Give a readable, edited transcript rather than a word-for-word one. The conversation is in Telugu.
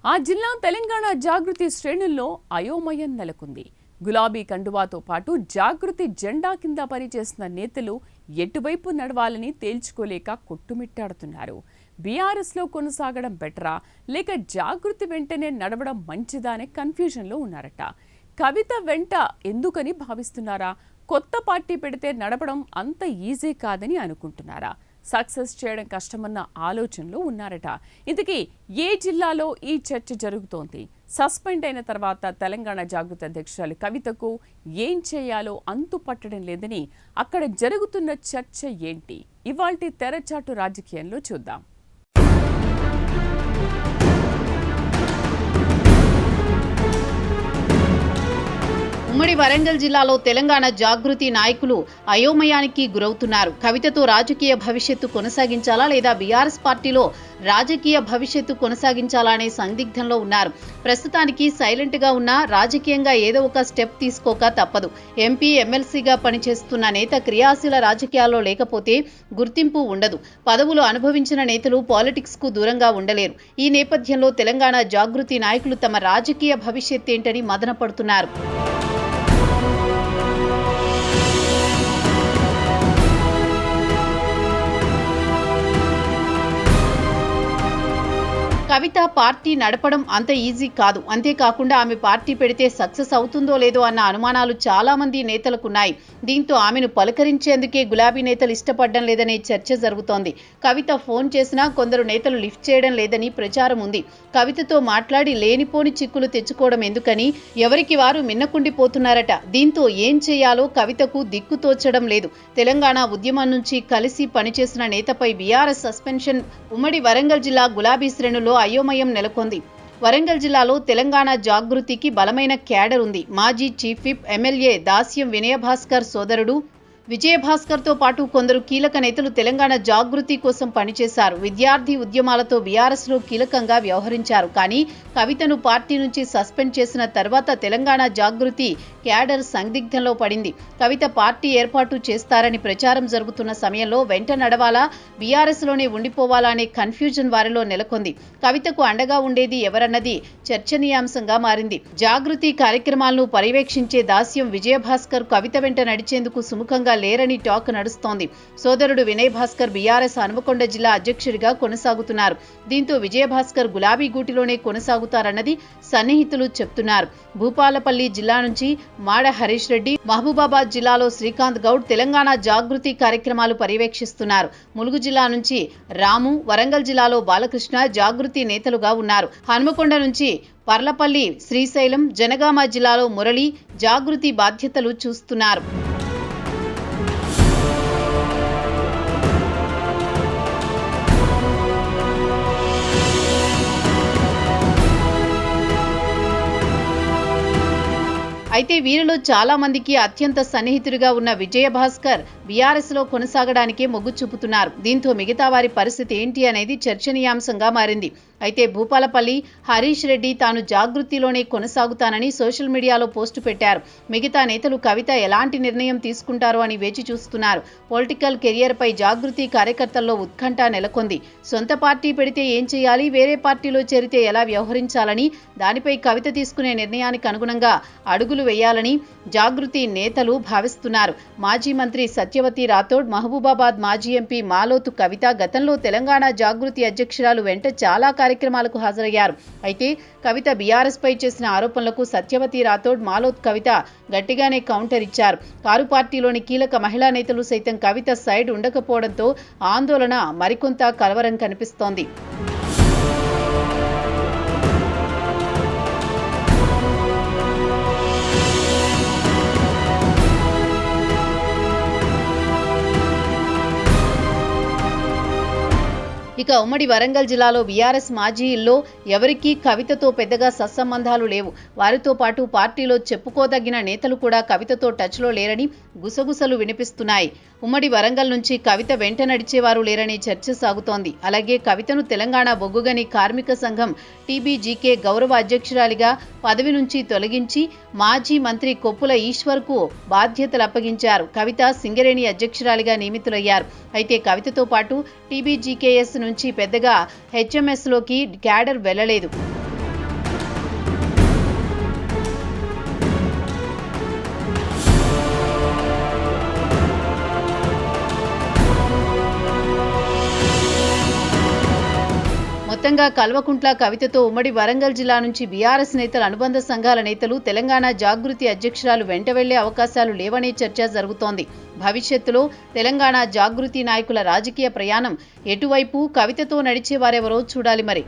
ఆ జిల్లా తెలంగాణ జాగృతి శ్రేణుల్లో అయోమయం నెలకొంది. గులాబీ కండువాతో పాటు జాగృతి జెండా కింద పనిచేసిన నేతలు ఎటువైపు నడవాలని తేల్చుకోలేక కొట్టుమిట్టాడుతున్నారు. బీఆర్ఎస్లో కొనసాగడం బెటరా లేక జాగృతి వెంటనే నడవడం మంచిదా అనే కన్ఫ్యూజన్లో ఉన్నారట. కవిత వెంట ఎందుకని భావిస్తున్నారా? కొత్త పార్టీ పెడితే నడపడం అంత ఈజీ కాదని అనుకుంటున్నారా? సక్సెస్ చేయడం కష్టమన్న ఆలోచనలో ఉన్నారట. ఇంతకీ ఏ జిల్లాలో ఈ చర్చ జరుగుతోంది? సస్పెండ్ అయిన తర్వాత తెలంగాణ జాగృతి అధ్యక్షురాలు కవితకు ఏం చేయాలో అంతు పట్టడం లేదని అక్కడ జరుగుతున్న చర్చ ఏంటి? ఇవాల్టి తెరచాటు రాజకీయంలో చూద్దాం. ఉమ్మడి వరంగల్ జిల్లాలో తెలంగాణ జాగృతి నాయకులు అయోమయానికి గురవుతున్నారు. కవితతో రాజకీయ భవిష్యత్తు కొనసాగించాలా లేదా బీఆర్ఎస్ పార్టీలో రాజకీయ భవిష్యత్తు కొనసాగించాలా అనే సందిగ్ధంలో ఉన్నారు. ప్రస్తుతానికి సైలెంట్ గా ఉన్న రాజకీయంగా ఏదో ఒక స్టెప్ తీసుకోక తప్పదు. ఎంపీ ఎమ్మెల్సీగా పనిచేస్తున్న నేత క్రియాశీల రాజకీయాల్లో లేకపోతే గుర్తింపు ఉండదు. పదవులు అనుభవించిన నేతలు పాలిటిక్స్ కు దూరంగా ఉండలేరు. ఈ నేపథ్యంలో తెలంగాణ జాగృతి నాయకులు తమ రాజకీయ భవిష్యత్ ఏంటని మదన పడుతున్నారు. కవిత పార్టీ నడపడం అంత ఈజీ కాదు. అంతేకాకుండా ఆమె పార్టీ పెడితే సక్సెస్ అవుతుందో లేదో అన్న అనుమానాలు చాలా మంది నేతలకున్నాయి. దీంతో ఆమెను పలకరించేందుకే గులాబీ నేతలు ఇష్టపడడం లేదనే చర్చ జరుగుతోంది. కవిత ఫోన్ చేసినా కొందరు నేతలు లిఫ్ట్ చేయడం లేదని ప్రచారం ఉంది. కవితతో మాట్లాడి లేనిపోని చిక్కులు తెచ్చుకోవడం ఎందుకని ఎవరికి వారు మిన్నకుండిపోతున్నారట. దీంతో ఏం చేయాలో కవితకు దిక్కుతోచడం లేదు. తెలంగాణ ఉద్యమం నుంచి కలిసి పనిచేసిన నేతపై బీఆర్ఎస్ సస్పెన్షన్. ఉమ్మడి వరంగల్ జిల్లా గులాబీ శ్రేణుల్లో అయోమయం నెలకొంది. వరంగల్ జిల్లాలో తెలంగాణ జాగృతికి బలమైన క్యాడర్ ఉంది. మాజీ చీఫ్ విప్ ఎమ్మెల్యే దాస్యం వినయభాస్కర్ సోదరుడు విజయభాస్కర్తో పాటు కొందరు కీలక నేతలు తెలంగాణ జాగృతి కోసం పనిచేశారు. విద్యార్థి ఉద్యమాలతో బీఆర్ఎస్లో కీలకంగా వ్యవహరించారు. కానీ కవితను పార్టీ నుంచి సస్పెండ్ చేసిన తర్వాత తెలంగాణ జాగృతి క్యాడర్ సందిగ్ధంలో పడింది. కవిత పార్టీ ఏర్పాటు చేస్తారని ప్రచారం జరుగుతున్న సమయంలో వెంట నడవాలా, బీఆర్ఎస్లోనే ఉండిపోవాలా అనే కన్ఫ్యూజన్ వారిలో నెలకొంది. కవితకు అండగా ఉండేది ఎవరన్నది చర్చనీయాంశంగా మారింది. జాగృతి కార్యక్రమాలను పర్యవేక్షించే దాస్యం విజయభాస్కర్ కవిత వెంట నడిచేందుకు సుముఖంగా లేరని టాక్ నడుస్తోంది. సోదరుడు వినయ్ భాస్కర్ బీఆర్ఎస్ హన్మకొండ జిల్లా అధ్యక్షుడిగా కొనసాగుతున్నారు. దీంతో విజయభాస్కర్ గులాబీ గూటిలోనే కొనసాగుతారన్నది సన్నిహితులు చెప్తున్నారు. భూపాలపల్లి జిల్లా నుంచి మాడ హరీష్ రెడ్డి, మహబూబాబాద్ జిల్లాలో శ్రీకాంత్ గౌడ్ తెలంగాణ జాగృతి కార్యక్రమాలు పర్యవేక్షిస్తున్నారు. ములుగు జిల్లా నుంచి రాము, వరంగల్ జిల్లాలో బాలకృష్ణ జాగృతి నేతలుగా ఉన్నారు. హన్మకొండ నుంచి పర్లపల్లి శ్రీశైలం, జనగామ జిల్లాలో మురళి జాగృతి బాధ్యతలు చూస్తున్నారు. అయితే వీరిలో చాలా మందికి అత్యంత సన్నిహితుడిగా ఉన్న విజయభాస్కర్ బీఆర్ఎస్లో కొనసాగడానికే మొగ్గు చూపుతున్నారు. దీంతో మిగతా వారి పరిస్థితి ఏంటి అనేది చర్చనీయాంశంగా మారింది. అయితే భూపాలపల్లి హరీష్ రెడ్డి తాను జాగృతిలోనే కొనసాగుతానని సోషల్ మీడియాలో పోస్టు పెట్టారు. మిగతా నేతలు కవిత ఎలాంటి నిర్ణయం తీసుకుంటారో అని వేచి చూస్తున్నారు. పొలిటికల్ కెరియర్పై జాగృతి కార్యకర్తల్లో ఉత్కంఠ నెలకొంది. సొంత పార్టీ పెడితే ఏం చేయాలి, వేరే పార్టీలో చేరితే ఎలా వ్యవహరించాలని, దానిపై కవిత తీసుకునే నిర్ణయానికి అనుగుణంగా అడుగులు వేయాలని జాగృతి నేతలు భావిస్తున్నారు. మాజీ మంత్రి సత్యవతి రాథోడ్, మహబూబాబాద్ మాజీ ఎంపీ మాలోతు కవిత గతంలో తెలంగాణ జాగృతి అధ్యక్షురాలు వెంట చాలా కార్యక్రమాలకు హాజరయ్యారు. అయితే కవిత బీఆర్ఎస్ పై చేసిన ఆరోపణలకు సత్యవతి రాథోడ్, మాలోత్ కవిత గట్టిగానే కౌంటర్ ఇచ్చారు. కారు పార్టీలోని కీలక మహిళా నేతలు సైతం కవిత సైడ్ ఉండకపోవడంతో ఆందోళన మరికొంత కలవరం కనిపిస్తోంది. ఇక ఉమ్మడి వరంగల్ జిల్లాలో బీఆర్ఎస్ మాజీల్లో ఎవరికీ కవితతో పెద్దగా సత్సంబంధాలు లేవు. వారితో పాటు పార్టీలో చెప్పుకోదగిన నేతలు కూడా కవితతో టచ్లో లేరని గుసగుసలు వినిపిస్తున్నాయి. ఉమ్మడి వరంగల్ నుంచి కవిత వెంట నడిచేవారు లేరనే చర్చ సాగుతోంది. అలాగే కవితను తెలంగాణ బొగ్గుగని కార్మిక సంఘం టీబీజీకే గౌరవ అధ్యక్షురాలిగా పదవి నుంచి తొలగించి మాజీ మంత్రి కొప్పుల ఈశ్వర్కు బాధ్యతలు అప్పగించారు. కవిత సింగరేణి అధ్యక్షురాలిగా నియమితులయ్యారు. అయితే కవితతో పాటు టీబీజీకేఎస్ నుంచి పెద్దగా హెచ్ఎంఎస్లోకి క్యాడర్ వెళ్లలేదు. మొత్తంగా కల్వకుంట్ల కవితతో ఉమ్మడి వరంగల్ జిల్లా నుంచి బీఆర్ఎస్ నేతలు, అనుబంధ సంఘాల నేతలు, తెలంగాణ జాగృతి అధ్యక్షురాలు వెంట వెళ్లే అవకాశాలు లేవనే చర్చ జరుగుతోంది. భవిష్యత్తులో తెలంగాణ జాగృతి నాయకుల రాజకీయ ప్రయాణం ఎటువైపు, కవితతో నడిచేవారెవరో చూడాలి మరి.